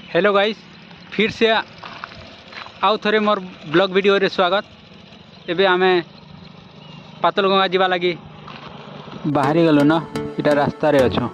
Hello guys, फिर से आउ थे मोर ब्लॉग वीडियो रे स्वागत। एबे आमे पातलगंगा जीवा लगी बाहरी गलो ना, इटा रास्ता रे अच्छो।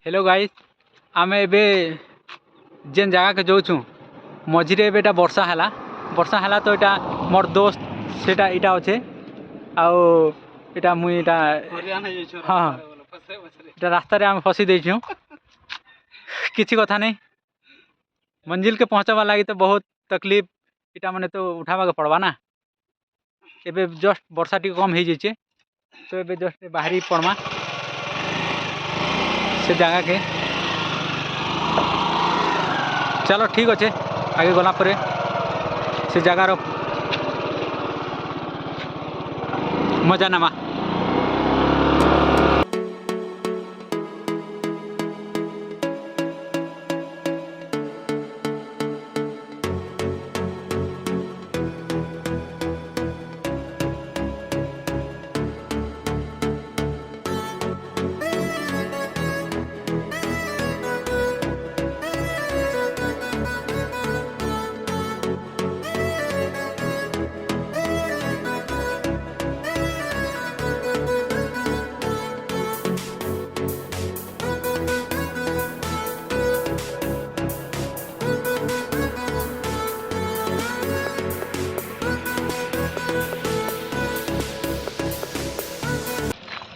हेलो गाइस, आमे एबे जेन जगह के जाऊँ मझिरे एबेटा वर्षा हैला तो इटा मोर दोस्त सेटा इटा अच्छे आउ इटा मुई इटा हाँ इटा रास्ता रे आम फसी देछू। किसी कथा नहीं, मंजिल के पहुँचावा लगी तो बहुत तकलीफ इटा माने तो उठावा के पड़वा ना। एबे जस्ट वर्षा टी कम हो जाइए तो एबे जस्ट बाहरी पड़मा से जगह के। चलो ठीक अच्छे, आगे गला परे से जगार मजा नामा।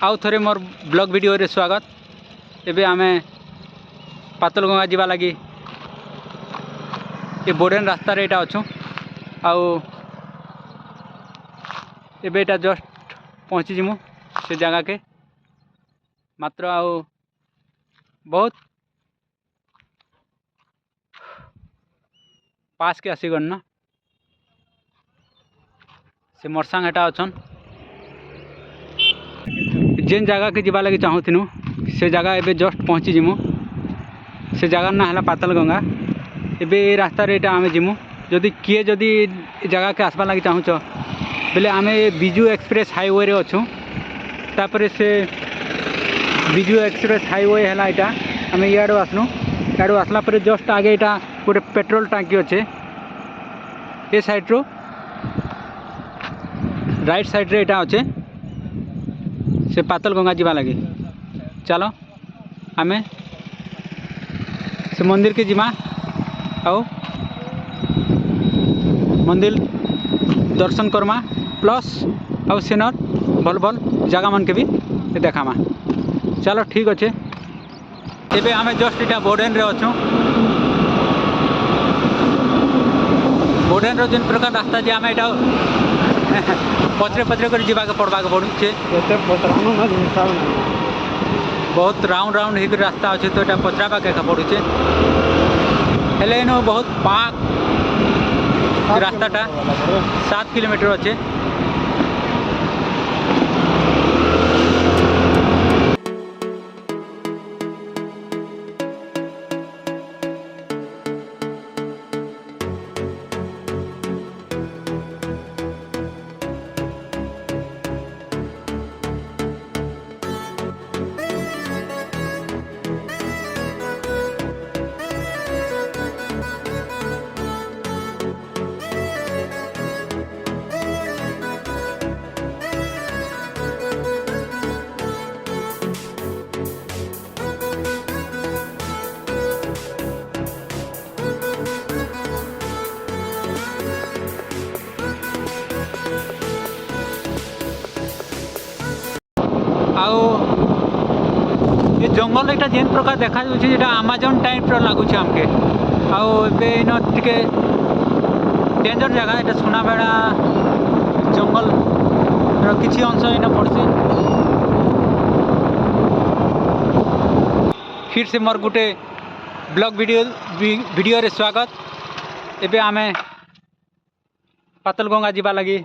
आउ थे मोर ब्लॉग वीडियो रे स्वागत। एबे आमे पातलगंगा जीवा लगी ये बोर्डन रास्ता रे इटा अच्छु आउ एबे इटा जस्ट पहुँची जिमु से जगह के। मात्र आउ बहुत पास के आसी गन ना से मोर संग एटा अच्छन। जेन जगह के जीवा लगी चाहूथिनु से जगह एबे जस्ट पहुँची जिमु। से जगह ना है पातलगंगा। एबे ये रास्ता रे आमे जिमु। जदि किए जदि जगह के आसबा लगी चाहूच बोले आमे बिजू एक्सप्रेस हाईवे रे अच्छु। तापरे से बिजू एक्सप्रेस हाईवे है इटा आमे इयाडो आसनु। इयाडो आसला पर जस्ट आगे इटा गोटे पेट्रोल टांकी अच्छे। ये साइड रो राइट साइड रे इटा अच्छे से पातलगंगा जीवा लगे। चलो आमे से मंदिर के जीमा आओ मंदिर दर्शन करमा प्लस आउ सेनर भल भल जगह मन के भी देखामा। चलो ठीक अच्छे। एबे आमे जस्ट इटा बोर्डन रे अच्छु। बोर्डन रो जिन प्रकार रास्ता जे आमे इटा पचरे पचरे कर जीवा के पड़वा के पड़ुचे। बहुत राउंड राउंड हिक रास्ता अच्छे तो ये पचरावा के पड़ुचे। हेले इन बहुत पाक रास्ताटा 7 किलोमीटर अच्छे। आउ ये जंगल एटा जेन प्रकार देखा जेटा आमाजन टाइप लगुच आमके आबे टे डेंजर जगह एटा सुनाबेड़ा जंगल किसी अंश इन पड़सी। फिर से मोर गुटे ब्लॉग वीडियो रे स्वागत। एबे आमे पातलगंगा जीवा लगी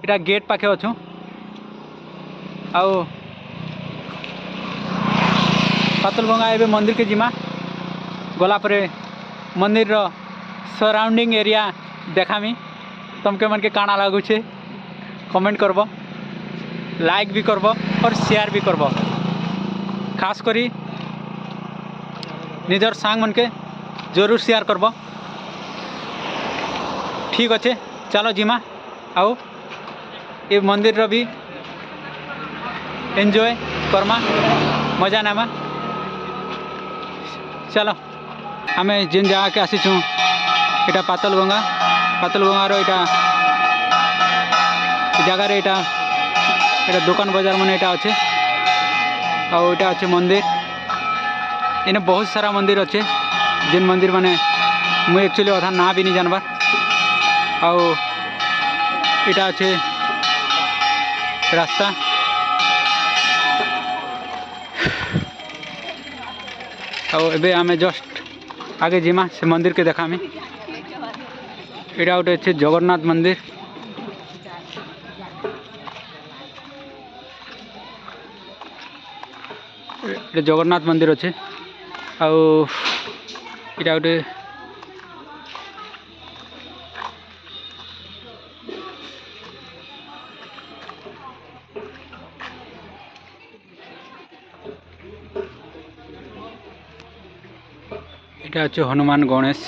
इटा गेट पाखे अच्छु आउ पातलगंगा एबे मंदिर के जिमा गला परे मंदिर रो सराउंडिंग एरिया देखामी तुमके मन के काना लागुचे कमेंट करबो, लाइक भी करबो और शेयर भी करबो। खास करी निजर सांग मन के जरूर शेयर करबो। ठीक अच्छे चलो जिमा आओ ये मंदिर रो भी एंजॉय करमा मजा नामा। चलो आमे जिन जगह के आसीचु इटा पातलगंगा रो इटा जगह रे इटा दुकान बाजार मन इटा अच्छे आउ इटा अच्छे मंदिर इने बहुत सारा मंदिर अच्छे जिन मंदिर माने मुझे एक्चुअली अधा ना भी नहीं जानबार। आउ इटा अच्छे रास्ता आउ एबे आमे जस्ट आगे जिमा से मंदिर के देखामी। इटा गोटे अच्छे जगन्नाथ मंदिर जगन्नाथ मंदिर अच्छे आउ इटा गोटे इटा अच्छे हनुमान गणेश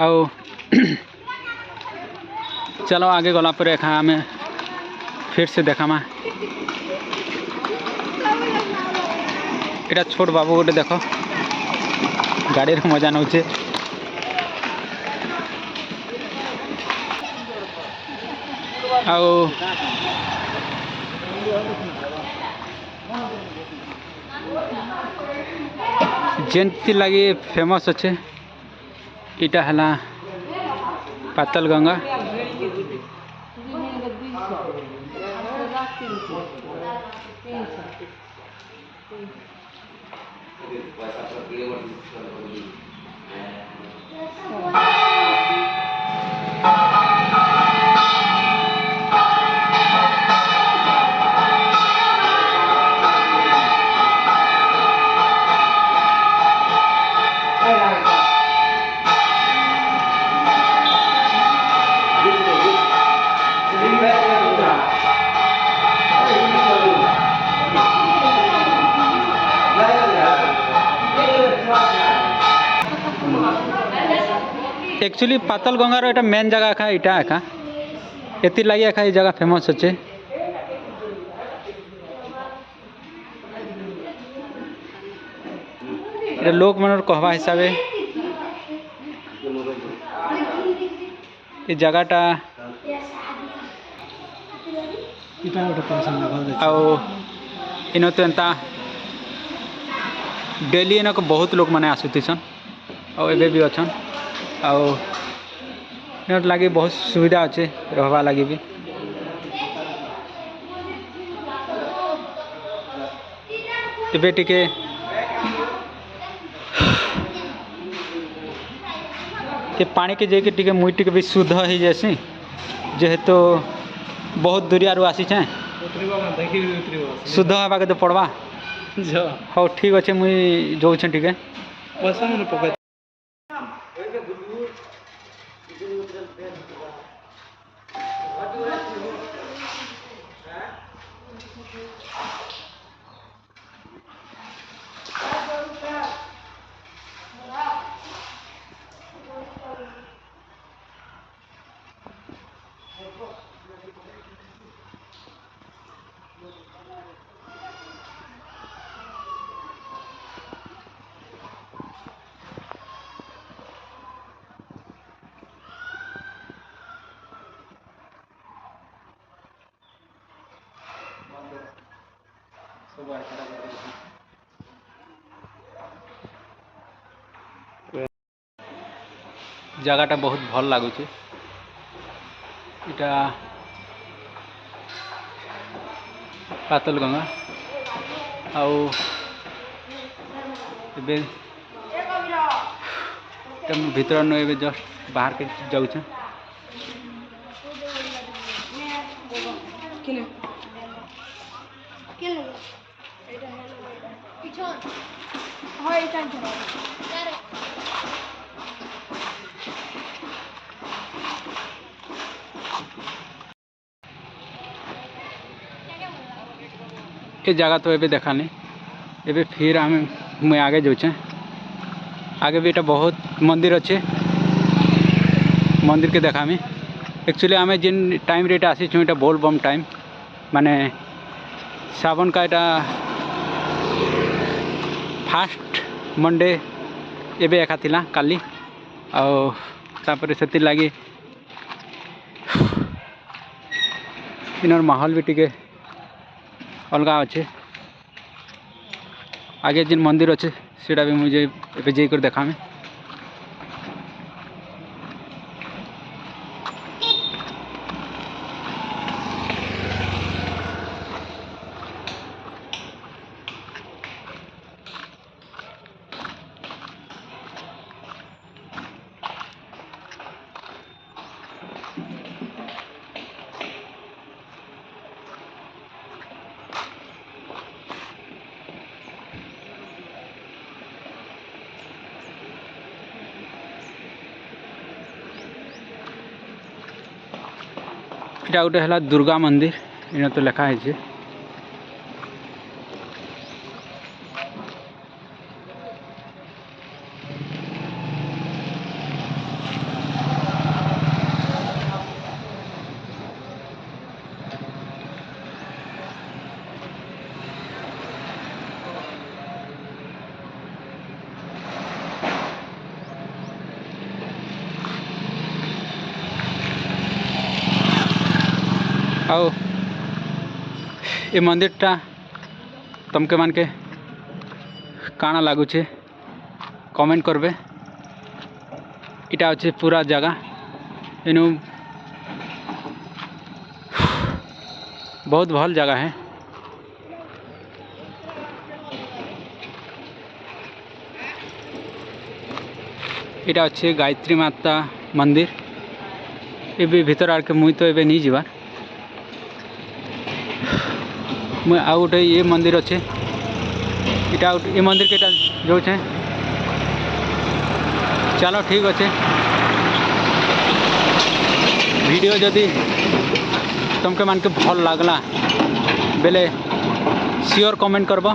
आउ चलो आगे गला पर एखा आमे फिर से देखामा। इटा छोट बाबू गोटे देख गाड़ी रे मजा नौचे आउ जेंती लगी फेमस अच्छे इटा हला पातलगंगा। एक्चुअली पातलगंगा रो एटा मेन जगह एका इटा एका एति लगी एका जगह फेमस अच्छे। लोक मन कहवा हिसाब ये जगहटा आउ इन तो एंता डेली इनक बहुत लोग मैंने आसुतीसन और एबे भी अच्छन आउ लगे बहुत सुविधा अच्छे रहवा लगी भी। एबे टिके के पानी के जेके टिके मुई टिके भी शुद्ध ही जैसी जेहेतु बहुत दूरिया रू आसी छे शुद्ध हवा के तो पड़वा हाँ ठीक अच्छे मुई जो टिके जगहटा बहुत भल लगुच इटा पातल गंगा आउ भीतर नु एबे जस्ट बाहर के जाऊँ ये जगह तो एबे देखा नहीं एबे फिर मुझे आगे जाऊँ आगे भी एटा बहुत मंदिर अच्छे मंदिर के देखा मी एक्चुअली आम जिन टाइम रे आसी छुटा बोल बम टाइम माने सावन का एटा फास्ट मंडे एबे एका थिला काली आपर से लगी इनर माहौल भी टिके अलग अच्छे आगे जिन मंदिर अच्छे सीटा भी मुझे एबे जाकर देखा में इटा गोटे है दुर्गा मंदिर इन तो लिखाई है आओ ये मंदिरटा तुमके मान के काना लगुचे कमेंट करबे इटा अच्छे पूरा जगह इनु बहुत भल जगह है इटा अच्छे गायत्री माता मंदिर ये भी भीतर आके मुई तो एबे नहीं जीवार मुझे आउ गोटे ये मंदिर अच्छे इटा ये मंदिर के जो चलो ठीक अच्छे वीडियो जदि तुमके मान के भल लगला बेले सियोर कमेंट करब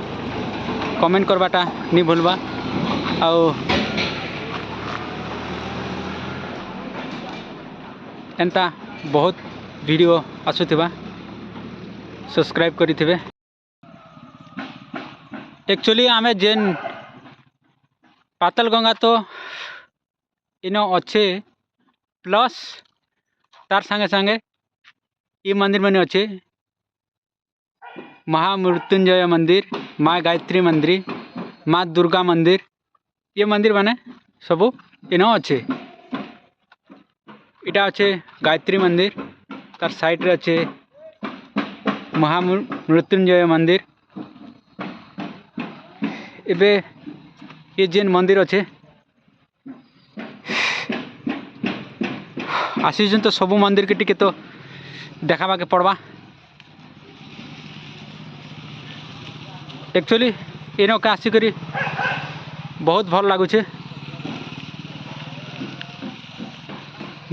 कमेंट करवाटा नहीं भूलबा आउ एंता बहुत वीडियो आसुथिबा सब्सक्राइब करी थे एक्चुअली आमे जेन पातल गंगा तो इन अच्छे प्लस तार संगे संगे ये मंदिर मैंने अच्छे महामृत्युंजय मंदिर माँ गायत्री मंदिर माँ दुर्गा मंदिर ये मंदिर माने सबू इन अच्छे इटा अच्छे गायत्री मंदिर तार साइड रे अच्छे महामृत्युंजय मंदिर एबे ये जेन मंदिर अच्छे आसीजन तो सबू मंदिर के टिके तो देखाबा के पड़वा एक्चुअली इन के आसिक बहुत भल लगुचे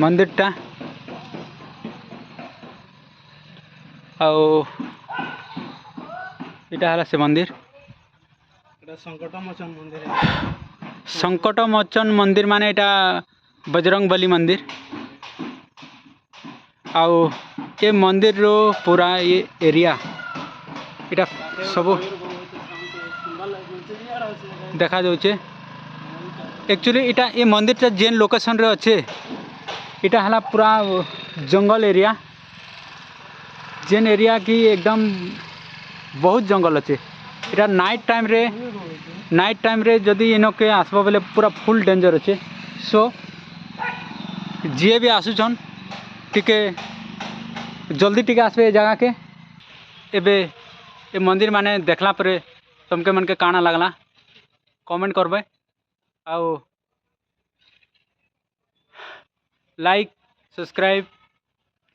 मंदिरटा आउ इटा है से मंदिर संकट मोचन मंदिर माने इटा बजरंग बली मंदिर आउ ये मंदिर रो पूरा ये एरिया इटा सब देखा जाउचे एक्चुअली इटा ये मंदिर जेन लोकेशन रे अच्छे इटा है पूरा जंगल एरिया जेन एरिया की एकदम बहुत जंगल अच्छे इटा नाइट टाइम रे जदि इनके आसबा बेले पूरा फुल डेंजर अच्छे। सो जी भी आसुचन टिके जल्दी टिके आसबे जगह के। एबे ए मंदिर माने देखला परे तुमके मन के काना लगला कमेंट करबे आउ लाइक सब्सक्राइब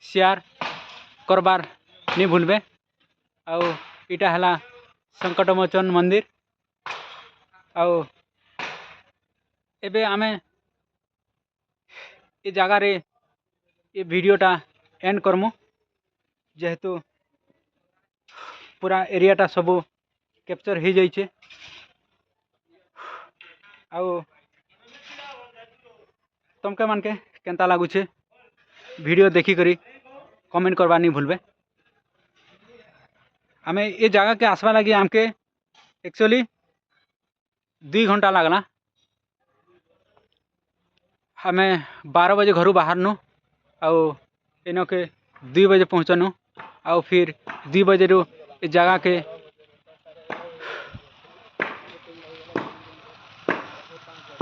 शेयर करबार नहीं भूलबे। आउ इटा हला संकटमोचन मंदिर। आउ एबे आमे ये जगह रे ये वीडियोटा एंड करमु जेहेतु पूरा एरियाटा सबू कैप्चर हो जाइए। आउ तुमके मन के केंता लगुचे वीडियो देखी करी कमेंट करवा नहीं भूलबे। हमें ये जगह के आसवा लगी आमके एक्चुअली 2 घंटा लगला। हमें 12 बजे घर बाहर नु आउ इन के 2 बजे पहुँचनु आउ फिर 2 बजे रू इस जगह के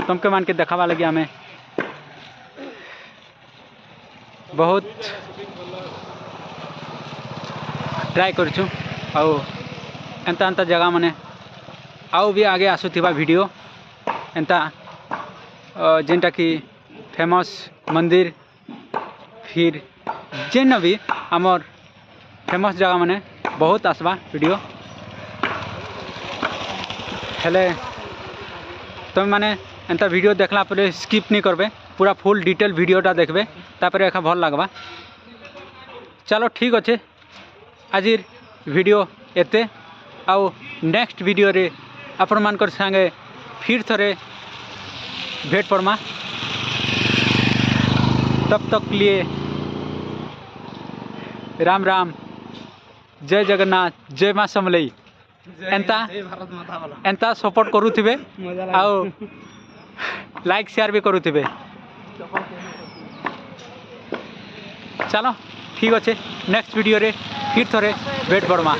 तुमके मान के देखावा लगी हमें बहुत ट्राई करूँ। आउ एंता एंता जगह माने आउ भी आगे आसुथिबा वीडियो एंता जेनटा कि फेमस मंदिर फिर जेन भी आमर फेमस जगह माने बहुत आसबा वीडियो हेले तुम माने एंता वीडियो देखला परे स्किप नहीं करबे पूरा फुल डिटेल वीडियोटा देखबे तापर एका भल लगबा। चलो ठीक अच्छे आज वीडियो एते आउ नेक्स्ट वीडियो रे आपण मानकर संगे फिर थरे भेट पड़मा। तब तक लिए राम राम जय जगन्नाथ जय माँ समलई एंता सपोर्ट करुथिबे आउ लाइक शेयर भी करुथिबे। चलो ठीक अच्छे नेक्स्ट वीडियो रे फिर थरे भेट पड़मा।